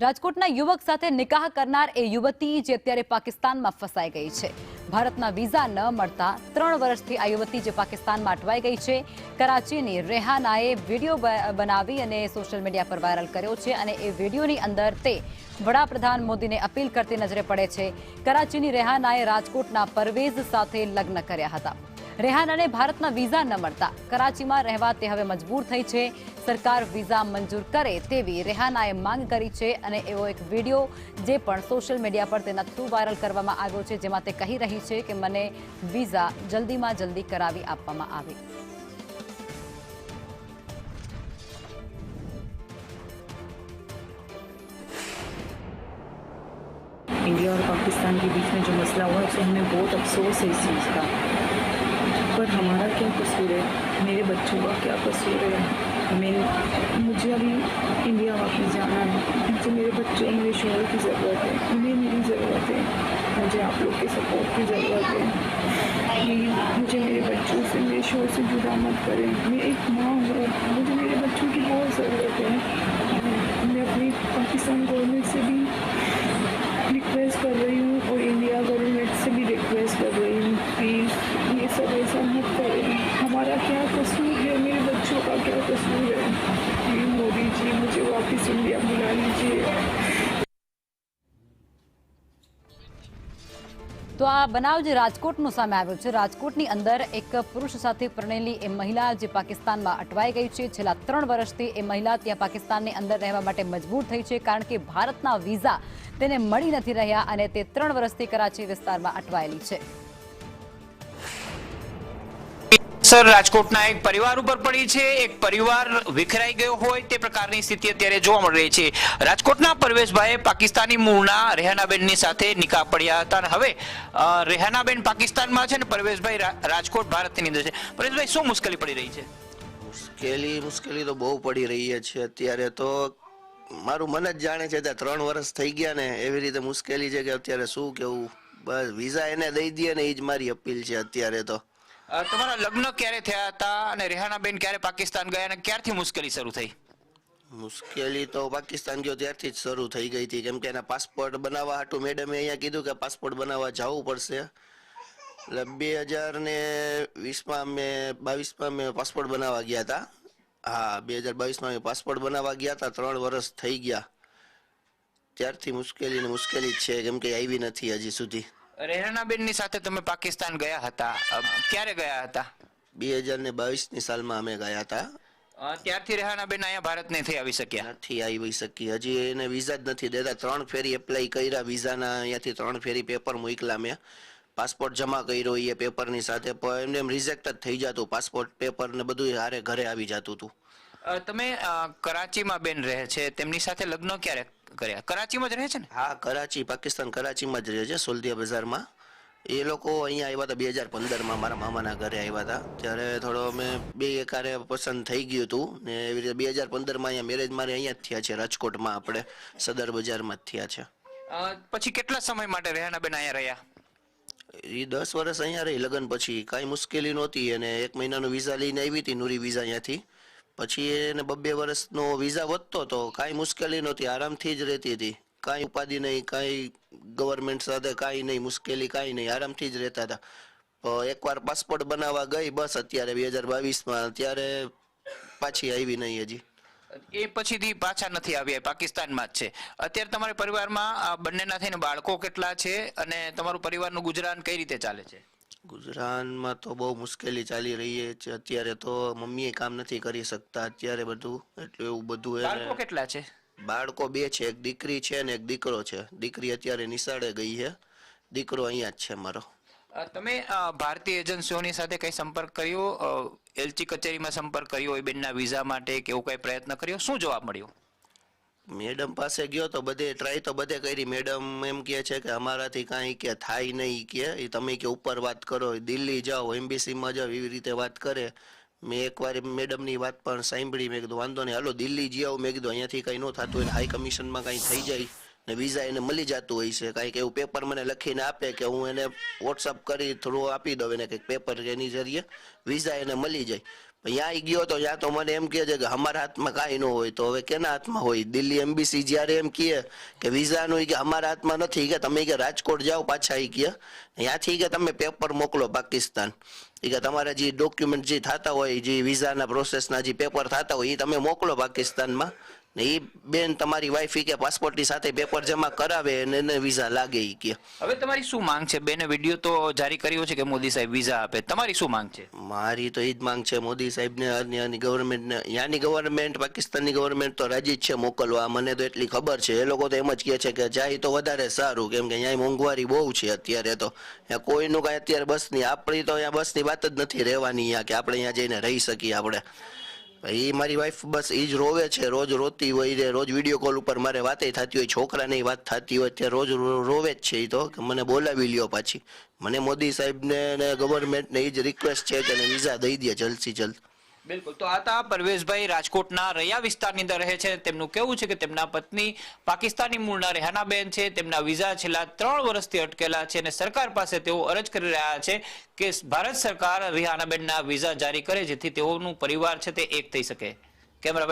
રાજકોટના યુવક સાથે નિકાહ કરનાર એ યુવતી જે અત્યારે પાકિસ્તાનમાં ફસાઈ ગઈ છે. ભારતના વિઝા ન મળતા 3 વર્ષથી આ યુવતી જે પાકિસ્તાનમાં અટવાઈ ગઈ છે. કરાચીની રેહાનાએ વિડીયો બનાવી અને સોશિયલ મીડિયા પર વાયરલ કર્યો છે અને એ વિડીયોની અંદર તે વડાપ્રધાન મોદીને અપીલ કરતી નજરે પડે છે. કરાચીની રેહાનાએ રાજકોટના પરવેઝ સાથે લગ્ન કર્યા હતા. રેહાનાને ભારતના વિઝા ન મળતા કરાચીમાં રહેવા તે હવે મજબૂર થઈ છે. સરકાર વિઝા મંજૂર કરે તેવી રેહાનાએ માંગ કરી છે અને એવો એક વિડીયો જે પણ સોશિયલ મીડિયા પર તેના થ્રુ વાયરલ કરવામાં આવ્યો છે, જેમાં તે કહી રહી છે કે મને વિઝા જલ્દીમાં જલ્દી કરાવી આપવામાં આવે. इंडिया और पाकिस्तान के बीच में जो मसला हुआ है, हमें बहुत अफसोस है इस चीज़ का, पर हमारा क्या कसूर है, मेरे बच्चों का क्या कसूर है. मुझे अभी इंडिया वापस जाना है. मुझे मेरे बच्चों, मेरे शोहर की ज़रूरत है, उन्हें मेरी ज़रूरत है. मुझे आप लोग के सपोर्ट की ज़रूरत है. प्लीज़ मुझे मेरे बच्चों से, मेरे शोहर से जुदा मत करें. मैं एक माँ हूँ, मुझे मेरे बच्चों की बहुत ज़रूरत है. मैं अपनी पाकिस्तान गवर्नमेंट से भी रिक्वेस्ट कर रही हूँ और इंडिया गवर्नमेंट से भी रिक्वेस्ट कर रही हूँ, प्लीज़ ये सब ऐसा मत करें. हमारा क्या कसूर है, मेरे बच्चों का क्या कसूर है. प्लीज़ मोदी जी मुझे वापस इंडिया बुला लीजिए. તો આ બનાવ જે રાજકોટનો સામે આવ્યો છે, રાજકોટની અંદર એક પુરુષ સાથે પરણેલી એ મહિલા જે પાકિસ્તાનમાં અટવાઈ ગઈ છે. છેલ્લા 3 વર્ષથી એ મહિલા ત્યાં પાકિસ્તાનની અંદર રહેવા માટે મજબૂર થઈ છે, કારણ કે ભારતના વિઝા તેને મળી નથી રહ્યા અને તે 3 વર્ષથી કરાચી વિસ્તારમાં અટવાયેલી છે. સર, રાજકોટના એક પરિવાર ઉપર પડી છે. એક પરિવાર વિખરાઈ ગયો હોય તે પ્રકારની સ્થિતિ અત્યારે જોવા મળી રહી છે. રાજકોટના પરવેશભાઈ પાકિસ્તાની મૂળના રેહાનાબેનની સાથે નિકાહ પડ્યા હતા અને હવે રેહાનાબેન પાકિસ્તાનમાં છે ને પરવેશભાઈ રાજકોટ ભારતની અંદર છે. પરવેશભાઈ, શું મુશ્કેલી પડી રહી છે? મુશ્કેલી તો બહુ પડી રહી છે. અત્યારે તો મારું મન જ જાણે છે, 3 વર્ષ થઈ ગયા ને એવી રીતે મુશ્કેલી છે કે અત્યારે શું કેવું. બસ વિઝા એને દઈ દે ને એ જ મારી અપીલ છે અત્યારે તો. તમારા લગ્ન ક્યારે થયા હતા અને રેહાનાબેન ક્યારે પાકિસ્તાન ગયા અને ક્યારથી મુશ્કેલી શરૂ થઈ? મુશ્કેલી તો પાકિસ્તાન ગયો ત્યારથી જ શરૂ થઈ ગઈ હતી, કેમ કે એના પાસપોર્ટ બનાવવા હાટું મેડમે અહીંયા કીધું કે પાસપોર્ટ બનાવવા જવું પડશે. એટલે 2020માં મેં 22માં મેં પાસપોર્ટ બનાવવા ગયા હતા. હા, 2022માં મેં પાસપોર્ટ બનાવવા ગયા હતા. 3 વર્ષ થઈ ગયા. ત્યારથી મુશ્કેલી જ છે, કેમ કે આવી નથી હજી સુધી. રેહાનાબેનની સાથે તમે પાકિસ્તાન ગયા હતા, ક્યારે ગયા હતા? 2022ની સાલમાં અમે ગયા હતા. ત્યારથી રેહાનાબેન અહીંયા ભારત નથી આવી શક્યા? નથી આવી શકી, હજી એને વિઝા જ નથી દેતા. 3 ફેરી એપ્લાય કર્યા વિઝાના, અહીંયાથી 3 ફેરી પેપર મોકલા મેં. પાસપોર્ટ જમા કર્યો એ પેપરની સાથે, પણ એમને એમ રિજેક્ટ જ થઈ જતું. પાસપોર્ટ પેપર ને બધું હારે ઘરે આવી જતું હતું. તમે કરાચીમાં બેન રહે છે, તેમની સાથે લગ્ન ક્યારે કર્યા? કરાચીમાં જ રહે છે ને? હા, કરાચી, પાકિસ્તાન કરાચીમાં જ રહે છે, સોલદિયા બજારમાં. એ લોકો અહીંયા આવ્યા હતા 2015માં, મારા મામાના ઘરે આવ્યા હતા. ત્યારે થોડો અમે બે એકારે પસંદ થઈ ગયું હતું ને એવી રીતે 2015માં અહીંયા મેરેજ મારે અહીંયા જ થયા છે, રાજકોટમાં, આપણે સદર બજારમાં જ થયા છે. પછી કેટલા સમય માટે રેહાનાબેન અહીંયા રહ્યા? એ 10 વર્ષ અહીંયા રહી. લગ્ન પછી કાંઈ મુશ્કેલી નહોતી. અને 1 મહિનાનો વિઝા લઈને આવી હતી, નૂરી વિઝા અહીંયાથી. પછી એને 2 વર્ષનો વિઝા વધતો તો કાંઈ મુશ્કેલી નહોતી, આરામથી જ રહેતી હતી. કાંઈ ઉપાધિ નહીં, કાંઈ ગવર્મેન્ટ સાથે કાંઈ નહીં, મુશ્કેલી કાંઈ નહીં, આરામથી જ રહેતા હતા. એકવાર પાસપોર્ટ બનાવવા ગઈ બસ, અત્યારે 2022માં, ત્યારે પાછી આવી નહીં હજી. એ પછીથી પાછા નથી આવ્યા, પાકિસ્તાનમાં જ છે. અત્યારે તમારા પરિવારમાં બંનેના થઈને બાળકો કેટલા છે અને તમારું પરિવારનું ગુજરાન કઈ રીતે ચાલે છે? ગુજરાનમાં તો બહુ મુશ્કેલી ચાલી રહી છે અત્યારે. તો મમ્મી કામ નથી કરી શકતા અત્યારે બધું, એટલે એવું બધું. બાળકો કેટલા છે? બાળકો 2 છે, એક દીકરી છે ને એક દીકરો છે. દીકરી અત્યારે નિશાળે ગઈ છે, દીકરો અહીંયા જ છે મારો. તમે ભારતીય એજન્સીઓની સાથે કઈ સંપર્ક કર્યો? એલચી કચેરીમાં સંપર્ક કર્યો હોય બેનના વિઝા માટે કે એવું કઈ પ્રયત્ન કર્યો? શું જવાબ મળ્યો? મેડમ પાસે ગયો તો બધે ટ્રાય તો બધે કરી. મેડમ એમ કહે છે કે અમારાથી કાંઈ કે થાય નહીં, કે તમે કે ઉપર વાત કરો, દિલ્હી જાઓ, એમ્બેસીમાં જાઓ, એવી રીતે વાત કરે. મેં એકવાર મેડમની વાત પણ સાંભળી. મેં કીધું વાંધો નહીં, હાલો દિલ્હી જઈ આવું. મેં કીધું અહીંયાથી કંઈ ન થતું હોય, હાઈ કમિશનમાં કાંઈ થઈ જાય ને વિઝા એને મળી જતું હોય છે, કાંઈક એવું પેપર મને લખીને આપે કે હું એને વોટ્સઅપ કરી થ્રુ આપી દઉં એને કંઈક પેપર, એની જરીએ વિઝા એને મળી જાય. ત્યાં ગયો તો ત્યાં તો મને એમ કહે છે કે અમારા હાથમાં કાંઈ ન હોય. તો હવે કેના હાથમાં હોય? દિલ્હી એમ્બેસી જ્યારે એમ કહે કે વિઝાનું કે અમારા હાથમાં નથી, કે તમે કે રાજકોટ જાઓ પાછા, એ કહે ત્યાંથી કે તમે પેપર મોકલો પાકિસ્તાન, એ કે તમારા જે ડોક્યુમેન્ટ જે થતા હોય, જે વિઝાના પ્રોસેસના જે પેપર થતા હોય એ તમે મોકલો પાકિસ્તાનમાં, ને એ બેન તમારી વાઈફ કે પાસપોર્ટની સાથે પેપર જમા કરાવે અને એને વિઝા લાગે. એ કે હવે તમારી શું માંગ છે? બેને વિડીયો તો જારી કર્યો છે કે મોદી સાહેબ વિઝા આપે, તમારી શું માંગ છે? મારી તો એ જ માંગ છે મોદી સાહેબને અને ગવર્મેન્ટને. ત્યાંની ગવર્મેન્ટ, પાકિસ્તાનની ગવર્મેન્ટ તો રાજી જ છે મોકલવા, મને તો એટલી ખબર છે. એ લોકો તો એમ જ કહે છે કે જાય તો વધારે સારું, કેમ કે અહીંયા મોંઘવારી બહુ છે અત્યારે. તો ત્યાં કોઈનું કાંઈ અત્યારે બસની, આપણી તો અહીંયા બસની વાત જ નથી રહેવાની અહીંયા, કે આપણે અહીંયા જઈને રહી શકીએ આપણે. એ મારી વાઈફ બસ એ જ રોવે છે, રોજ રોતી હોય, રોજ વિડીયો કોલ ઉપર મારે વાતે થતી હોય, છોકરાની વાત થતી હોય, ત્યાં રોજ રોવે જ છે. એ તો કે મને બોલાવી લ્યો પાછી. મને મોદી સાહેબને અને ગવર્મેન્ટને એ જ રિક્વેસ્ટ છે કે વિઝા દઈ દે જલ્દથી જલ્દ. બિલકુલ. તો આ હતા પરવેશભાઈ, રાજકોટના રૈયા વિસ્તારની અંદર રહે છે. તેમનું કહેવું છે કે તેમના પત્ની પાકિસ્તાની મૂળના રેહાનાબેન છે, તેમના વિઝા છેલ્લા 3 વર્ષથી અટકેલા છે અને સરકાર પાસે તેઓ અરજ કરી રહ્યા છે કે ભારત સરકાર રેહાનાબેનના વિઝા જારી કરે, જેથી તેઓનું પરિવાર છે તે એક થઈ શકે. કેમેરા